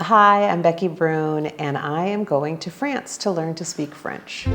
Hi, I'm Becky Brune, and I am going to France to learn to speak French.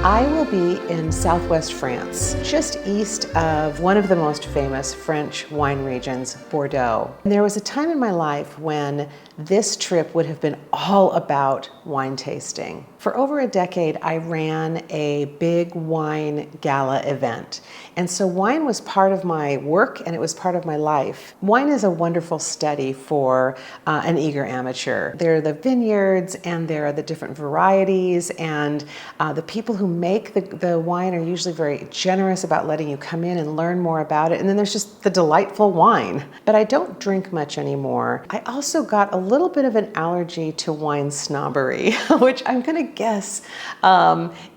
I will be in southwest France, just east of one of the most famous French wine regions, Bordeaux. And there was a time in my life when this trip would have been all about wine tasting. For over a decade, I ran a big wine gala event. And so wine was part of my work and it was part of my life. Wine is a wonderful study for an eager amateur. There are the vineyards and there are the different varieties, and the people who make the wine are usually very generous about letting you come in and learn more about it. And then there's just the delightful wine. But I don't drink much anymore. I also got a little bit of an allergy to wine snobbery, which I'm gonna guess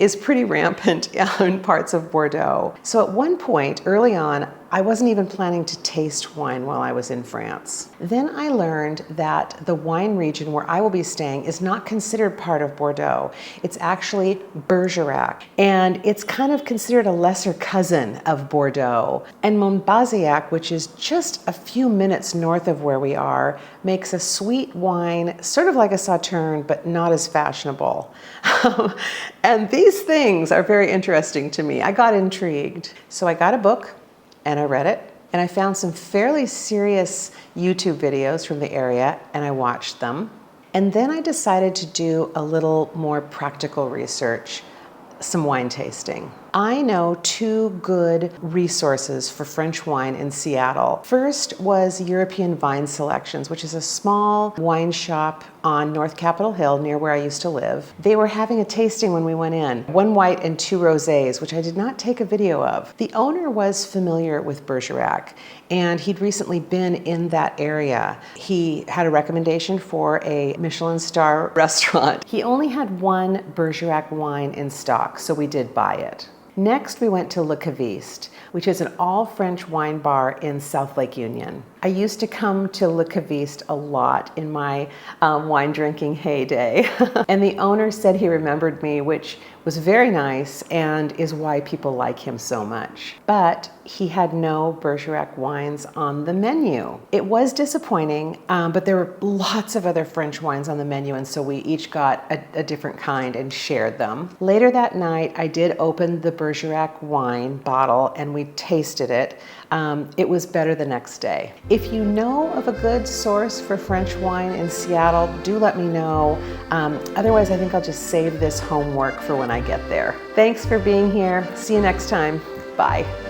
is pretty rampant in parts of Bordeaux. So at one point early on, I wasn't even planning to taste wine while I was in France. Then I learned that the wine region where I will be staying is not considered part of Bordeaux. It's actually Bergerac, and it's kind of considered a lesser cousin of Bordeaux. And Nouvelle-Aquitaine, which is just a few minutes north of where we are, makes a sweet wine, sort of like a Sauterne, but not as fashionable. And these things are very interesting to me. I got intrigued. So I got a book, and I read it, and I found some fairly serious YouTube videos from the area, and I watched them. And then I decided to do a little more practical research, some wine tasting. I know two good resources for French wine in Seattle. First was European Vine Selections, which is a small wine shop on North Capitol Hill near where I used to live. They were having a tasting when we went in, 1 white and 2 rosés, which I did not take a video of. The owner was familiar with Bergerac, and he'd recently been in that area. He had a recommendation for a Michelin star restaurant. He only had 1 Bergerac wine in stock, so we did buy it. Next, we went to Le Caviste, which is an all-French wine bar in South Lake Union. I used to come to Le Caviste a lot in my wine drinking heyday. And the owner said he remembered me, which was very nice and is why people like him so much. But he had no Bergerac wines on the menu. It was disappointing, but there were lots of other French wines on the menu, and so we each got a different kind and shared them. Later that night, I did open the Bergerac wine bottle and we tasted it. It was better the next day. If you know of a good source for French wine in Seattle, do let me know. Otherwise, I think I'll just save this homework for when I get there. Thanks for being here. See you next time. Bye.